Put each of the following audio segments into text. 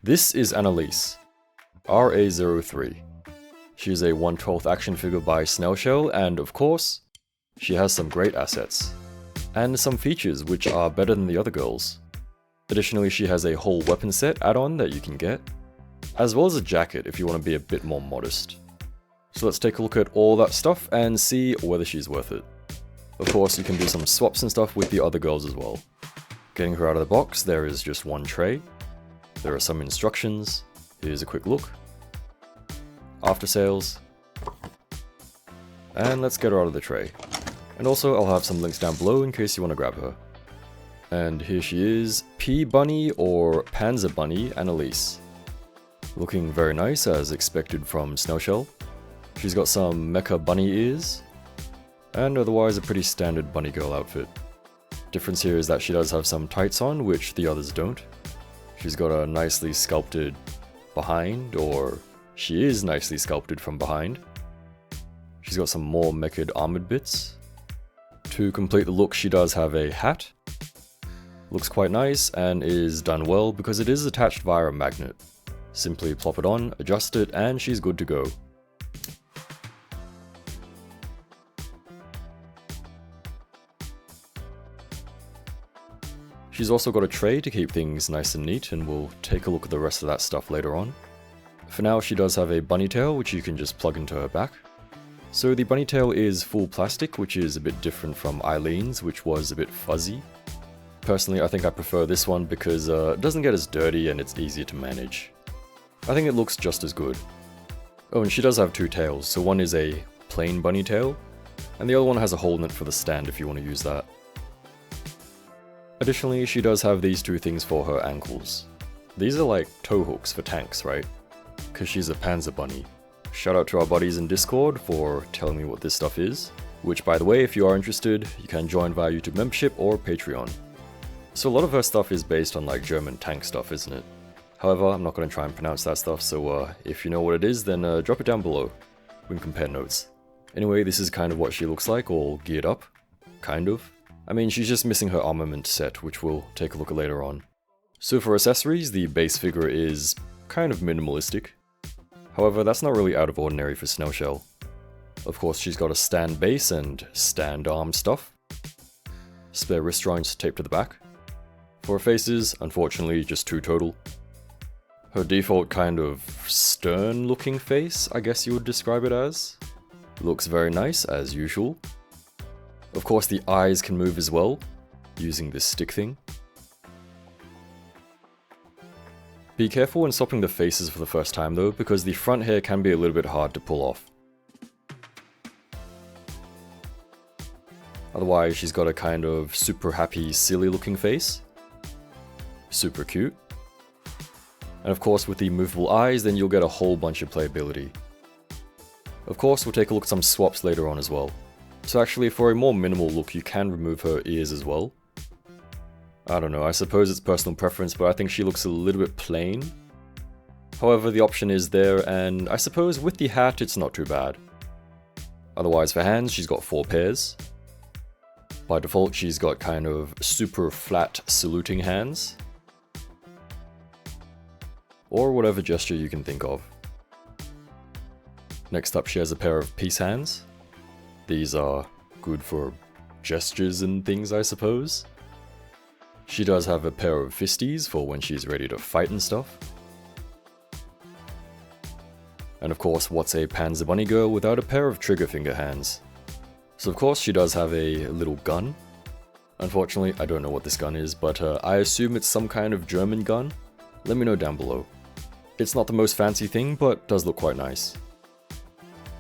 This is Annalise, RA03. She is a 1/12 action figure by Snail Shell, and of course, she has some great assets, and some features which are better than the other girls. Additionally, she has a whole weapon set add-on that you can get, as well as a jacket if you want to be a bit more modest. So let's take a look at all that stuff and see whether she's worth it. Of course, you can do some swaps and stuff with the other girls as well. Getting her out of the box, there is just one tray. There are some instructions. Here's a quick look. After sales. And let's get her out of the tray. And also, I'll have some links down below in case you want to grab her. And here she is, P Bunny or Panzer Bunny Annalise. Looking very nice as expected from Snail Shell. She's got some mecha bunny ears, and otherwise a pretty standard bunny girl outfit. Difference here is that she does have some tights on, which the others don't. She's got a nicely sculpted behind, or she is nicely sculpted from behind. She's got some more mecha'd armored bits. To complete the look, she does have a hat. Looks quite nice and is done well because it is attached via a magnet. Simply plop it on, adjust it, and she's good to go. She's also got a tray to keep things nice and neat, and we'll take a look at the rest of that stuff later on. For now, she does have a bunny tail, which you can just plug into her back. So the bunny tail is full plastic, which is a bit different from Eileen's, which was a bit fuzzy. Personally, I think I prefer this one because it doesn't get as dirty and it's easier to manage. I think it looks just as good. Oh, and she does have two tails, so one is a plain bunny tail, and the other one has a hole in it for the stand if you want to use that. Additionally, she does have these two things for her ankles. These are like toe hooks for tanks, right? Because she's a Panzer Bunny. Shout out to our buddies in Discord for telling me what this stuff is, which by the way, if you are interested, you can join via YouTube membership or Patreon. So a lot of her stuff is based on like German tank stuff, isn't it? However, I'm not going to try and pronounce that stuff, so if you know what it is, then drop it down below. We can compare notes. Anyway, this is kind of what she looks like, all geared up. Kind of. I mean, she's just missing her armament set, which we'll take a look at later on. So for accessories, the base figure is kind of minimalistic. However, that's not really out of ordinary for Snail Shell. Of course, she's got a stand base and stand arm stuff. Spare wrist joints taped to the back. For her faces, unfortunately, just two total. Her default kind of stern looking face, I guess you would describe it as. Looks very nice, as usual. Of course, the eyes can move as well, using this stick thing. Be careful when swapping the faces for the first time though, because the front hair can be a little bit hard to pull off. Otherwise, she's got a kind of super happy, silly looking face. Super cute. And of course, with the movable eyes, then you'll get a whole bunch of playability. Of course, we'll take a look at some swaps later on as well. So actually, for a more minimal look, you can remove her ears as well. I don't know, I suppose it's personal preference, but I think she looks a little bit plain. However, the option is there, and I suppose with the hat, it's not too bad. Otherwise, for hands, she's got 4 pairs. By default, she's got kind of super flat saluting hands. Or whatever gesture you can think of. Next up, she has a pair of peace hands. These are good for gestures and things, I suppose. She does have a pair of fisties for when she's ready to fight and stuff. And of course, what's a Panzer Bunny girl without a pair of trigger finger hands? So of course, she does have a little gun. Unfortunately, I don't know what this gun is, but I assume it's some kind of German gun. Let me know down below. It's not the most fancy thing, but does look quite nice.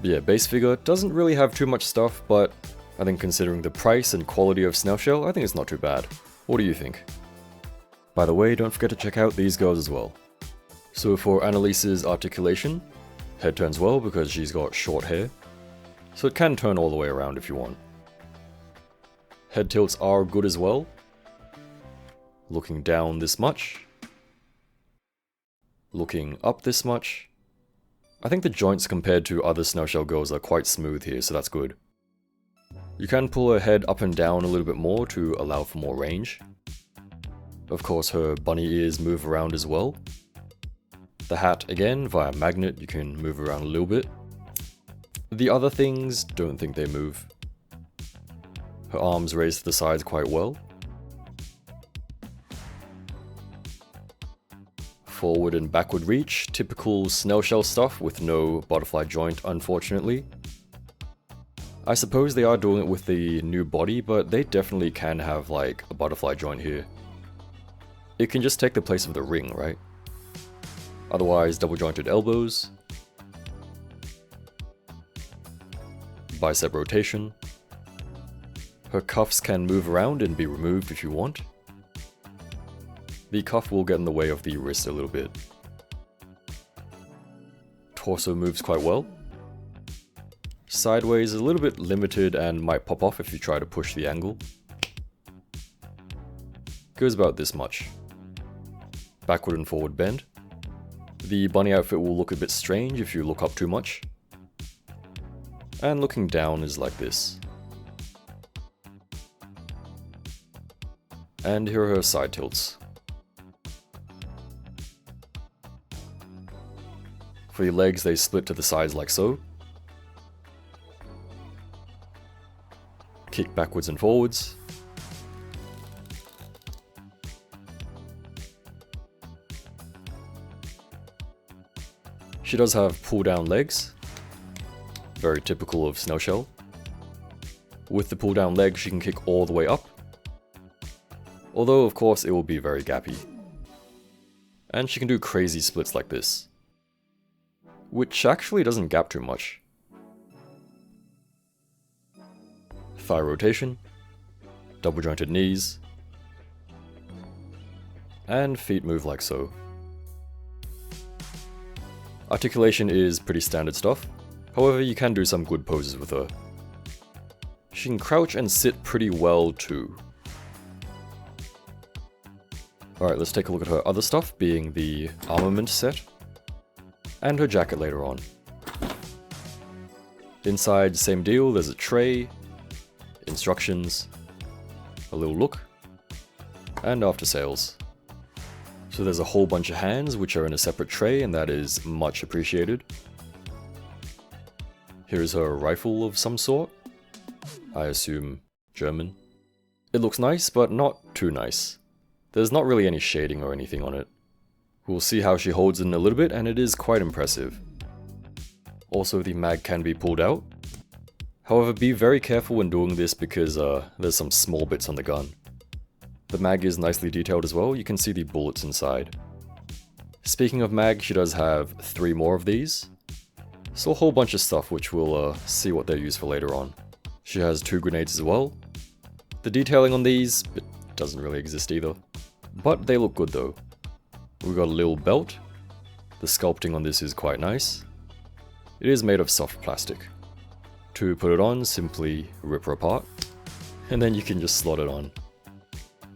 But yeah, base figure doesn't really have too much stuff, but I think considering the price and quality of Snail Shell, I think it's not too bad. What do you think? By the way, don't forget to check out these girls as well. So for Annalise's articulation, head turns well because she's got short hair, so it can turn all the way around if you want. Head tilts are good as well. Looking down this much. Looking up this much. I think the joints compared to other Snail Shell girls are quite smooth here, so that's good. You can pull her head up and down a little bit more to allow for more range. Of course, her bunny ears move around as well. The hat, again, via magnet, you can move around a little bit. The other things, don't think they move. Her arms raised to the sides quite well. Forward and backward reach, typical Snail Shell stuff with no butterfly joint, unfortunately. I suppose they are doing it with the new body, but they definitely can have like a butterfly joint here. It can just take the place of the ring, right? Otherwise, double jointed elbows, bicep rotation. Her cuffs can move around and be removed if you want. The cuff will get in the way of the wrist a little bit. Torso moves quite well. Sideways is a little bit limited and might pop off if you try to push the angle. Goes about this much. Backward and forward bend. The bunny outfit will look a bit strange if you look up too much. And looking down is like this. And here are her side tilts. For your legs, they split to the sides like so. Kick backwards and forwards. She does have pull down legs. Very typical of Snail Shell. With the pull down leg, she can kick all the way up. Although, of course, it will be very gappy. And she can do crazy splits like this, which actually doesn't gap too much. Thigh rotation, double jointed knees, and feet move like so. Articulation is pretty standard stuff, however you can do some good poses with her. She can crouch and sit pretty well too. Alright, let's take a look at her other stuff, being the armament set, and her jacket later on. Inside, same deal, there's a tray, instructions, a little look, and after sales. So there's a whole bunch of hands which are in a separate tray, and that is much appreciated. Here's her rifle of some sort, I assume German. It looks nice, but not too nice. There's not really any shading or anything on it. We'll see how she holds it in a little bit, and it is quite impressive. Also, the mag can be pulled out. However, be very careful when doing this because there's some small bits on the gun. The mag is nicely detailed as well, you can see the bullets inside. Speaking of mag, she does have 3 more of these. So a whole bunch of stuff which we'll see what they're used for later on. She has 2 grenades as well. The detailing on these, it doesn't really exist either. But they look good though. We've got a little belt. The sculpting on this is quite nice. It is made of soft plastic. To put it on, simply rip her apart, and then you can just slot it on.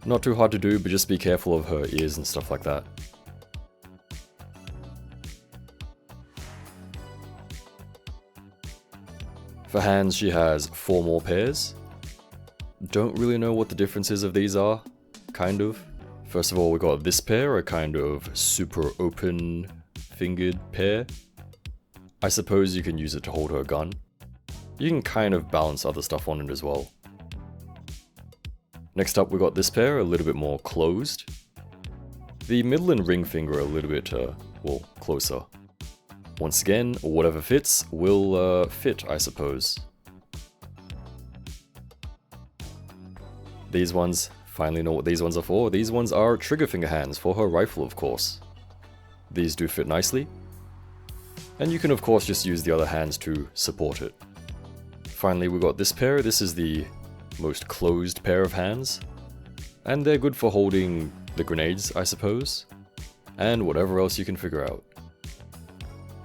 Not too hard to do, but just be careful of her ears and stuff like that. For hands, she has 4 more pairs. Don't really know what the differences of these are, kind of. First of all, we got this pair, a kind of super open fingered pair. I suppose you can use it to hold her gun. You can kind of balance other stuff on it as well. Next up we got this pair, a little bit more closed. The middle and ring finger are a little bit, well, closer. Once again, whatever fits will fit, I suppose. These ones, finally know what these ones are for. These ones are trigger finger hands for her rifle, of course. These do fit nicely. And you can of course just use the other hands to support it. Finally we got this pair. This is the most closed pair of hands. And they're good for holding the grenades, I suppose. And whatever else you can figure out.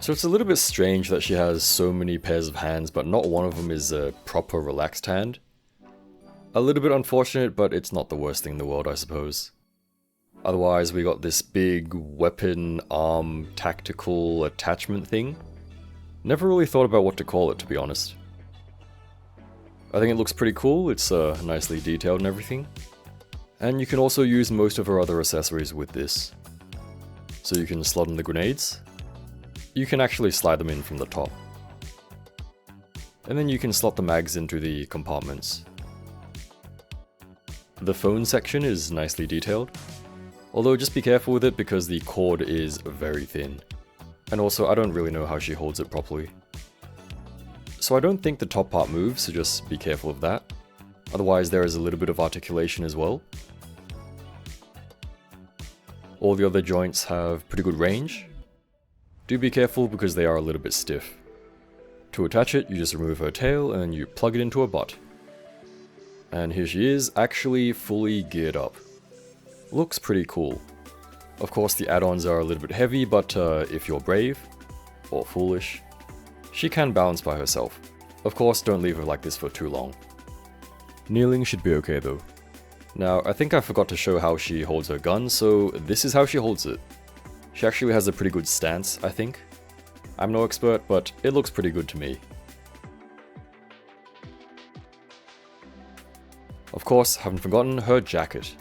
So it's a little bit strange that she has so many pairs of hands, but not one of them is a proper relaxed hand. A little bit unfortunate, but it's not the worst thing in the world, I suppose. Otherwise, we got this big weapon arm tactical attachment thing. Never really thought about what to call it, to be honest. I think it looks pretty cool, it's nicely detailed and everything. And you can also use most of her other accessories with this. so you can slot in the grenades. You can actually slide them in from the top. And then you can slot the mags into the compartments. The phone section is nicely detailed, although just be careful with it because the cord is very thin. And also I don't really know how she holds it properly. So I don't think the top part moves, so just be careful of that. Otherwise there is a little bit of articulation as well. All the other joints have pretty good range. Do be careful because they are a little bit stiff. To attach it, you just remove her tail and you plug it into her butt. And here she is, actually fully geared up. Looks pretty cool. Of course the add-ons are a little bit heavy, but if you're brave, or foolish, she can balance by herself. Of course, don't leave her like this for too long. Kneeling should be okay though. Now, I think I forgot to show how she holds her gun, so this is how she holds it. She actually has a pretty good stance, I think. I'm no expert, but it looks pretty good to me. Of course, haven't forgotten her jacket.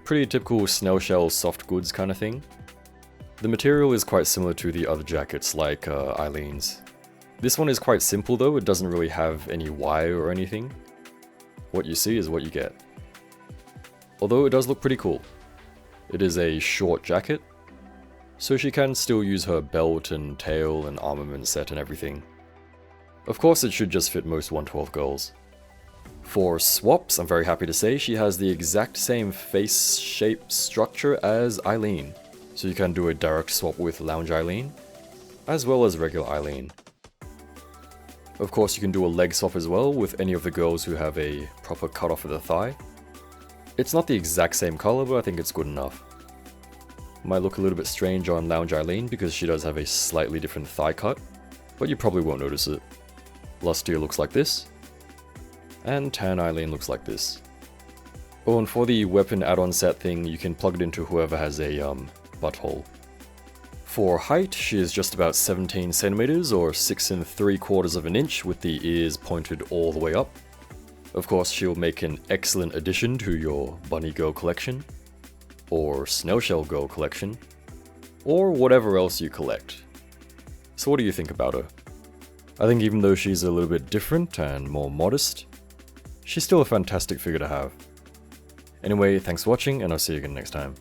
Pretty typical Snail Shell soft goods kind of thing. The material is quite similar to the other jackets like Eileen's. This one is quite simple though, it doesn't really have any wire or anything. What you see is what you get. Although it does look pretty cool. It is a short jacket, so she can still use her belt and tail and armament set and everything. Of course it should just fit most 112 girls. For swaps, I'm very happy to say she has the exact same face shape structure as Eileen. So you can do a direct swap with Lounge Eileen, as well as regular Eileen. Of course you can do a leg swap as well with any of the girls who have a proper cutoff of the thigh. It's not the exact same color, but I think it's good enough. Might look a little bit strange on Lounge Eileen because she does have a slightly different thigh cut, but you probably won't notice it. Lustier looks like this, and Tan Eileen looks like this. Oh, and for the weapon add-on set thing, you can plug it into whoever has a butthole. For height, she is just about 17 centimeters or 6 3/4 of an inch with the ears pointed all the way up. Of course, she'll make an excellent addition to your Bunny Girl collection, or Snail Shell Girl collection, or whatever else you collect. So what do you think about her? I think even though she's a little bit different and more modest, she's still a fantastic figure to have. Anyway, thanks for watching and I'll see you again next time.